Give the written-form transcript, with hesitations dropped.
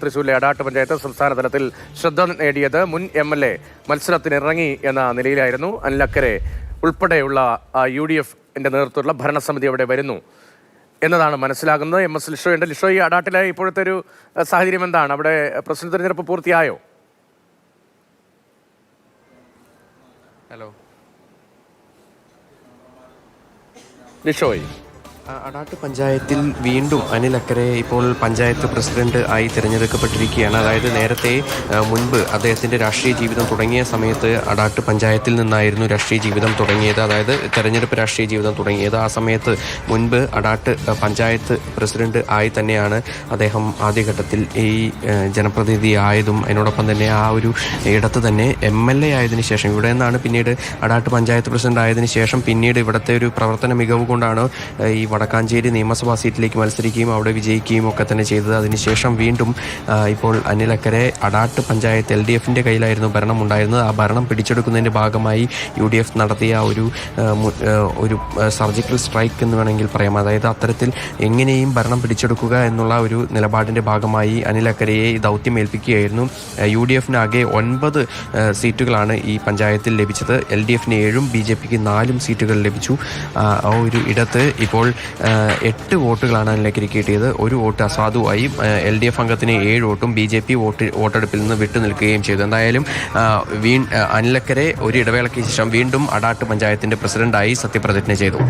തൃശ്ശൂരിലെ അടാട്ട് പഞ്ചായത്ത് സംസ്ഥാന തലത്തിൽ ശ്രദ്ധ നേടിയത് മുൻ MLA മത്സരത്തിനിറങ്ങി എന്ന നിലയിലായിരുന്നു. അനിലക്കരെ ഉൾപ്പെടെയുള്ള UDF-ന്റെ നേതൃത്വത്തിലുള്ള ഭരണസമിതി അവിടെ വരുന്നു എന്നതാണ് മനസ്സിലാകുന്നത്. MS ലിഷോയുണ്ട്. ലിഷോ, ഈ അടാട്ടിലെ ഇപ്പോഴത്തെ ഒരു സാഹചര്യം എന്താണ്? അവിടെ പ്രസിഡന്റ് തെരഞ്ഞെടുപ്പ് പൂർത്തിയായോ? ഹലോ ലിഷോയ്, അടാട്ട് പഞ്ചായത്തിൽ വീണ്ടും അനിലക്കരെ ഇപ്പോൾ പഞ്ചായത്ത് പ്രസിഡന്റ് ആയി തിരഞ്ഞെടുക്കപ്പെട്ടിരിക്കുകയാണ്. അതായത് നേരത്തെ മുൻപ് അദ്ദേഹത്തിൻ്റെ രാഷ്ട്രീയ ജീവിതം തുടങ്ങിയ സമയത്ത് അടാട്ട് പഞ്ചായത്തിൽ നിന്നായിരുന്നു രാഷ്ട്രീയ ജീവിതം തുടങ്ങിയത്, അതായത് തെരഞ്ഞെടുപ്പ് രാഷ്ട്രീയ ജീവിതം തുടങ്ങിയത്. ആ സമയത്ത് മുൻപ് അടാട്ട് പഞ്ചായത്ത് പ്രസിഡന്റ് ആയി തന്നെയാണ് അദ്ദേഹം ആദ്യഘട്ടത്തിൽ ഈ ജനപ്രതിനിധി ആയതും. അതിനോടൊപ്പം തന്നെ ആ ഒരു ഇടത്ത് തന്നെ MLA ആയതിനു ശേഷം, ഇവിടെ നിന്നാണ് പിന്നീട് അടാട്ട് പഞ്ചായത്ത് പ്രസിഡന്റ് ആയതിനു ശേഷം പിന്നീട് ഇവിടുത്തെ ഒരു പ്രവർത്തന മികവ് കൊണ്ടാണ് ഈ വടക്കാഞ്ചേരി നിയമസഭാ സീറ്റിലേക്ക് മത്സരിക്കുകയും അവിടെ വിജയിക്കുകയും ഒക്കെ തന്നെ ചെയ്തത്. അതിനുശേഷം വീണ്ടും ഇപ്പോൾ അനിലക്കരെ അടാട്ട് പഞ്ചായത്ത് LDF-ൻ്റെ കയ്യിലായിരുന്നു ഭരണം ഉണ്ടായിരുന്നത്. ആ ഭരണം പിടിച്ചെടുക്കുന്നതിൻ്റെ ഭാഗമായി UDF നടത്തിയ ഒരു സർജിക്കൽ സ്ട്രൈക്ക് എന്ന് വേണമെങ്കിൽ പറയാം. അതായത് അത്തരത്തിൽ എങ്ങനെയും ഭരണം പിടിച്ചെടുക്കുക എന്നുള്ള ഒരു നിലപാടിൻ്റെ ഭാഗമായി അനിലക്കരയെ ദൗത്യം ഏൽപ്പിക്കുകയായിരുന്നു. UDF-ന് ആകെ 9 സീറ്റുകളാണ് ഈ പഞ്ചായത്തിൽ ലഭിച്ചത്. LDF-ന് 7ഉം BJP-ക്ക് 4 സീറ്റുകൾ ലഭിച്ചു. ആ ഒരു ഇടത്ത് ഇപ്പോൾ 8 വോട്ടുകളാണ് അനിലക്കരയ്ക്ക് കിട്ടിയത്. ഒരു വോട്ട് അസാധുവായി. LDF അംഗത്തിന് 7 വോട്ടും BJP വോട്ടെടുപ്പിൽ നിന്ന് വിട്ടുനിൽക്കുകയും ചെയ്തു. എന്തായാലും അനിലക്കരെ ഒരു ഇടവേളയ്ക്ക് ശേഷം വീണ്ടും അടാട്ട് പഞ്ചായത്തിൻ്റെ പ്രസിഡന്റായി സത്യപ്രതിജ്ഞ ചെയ്തു.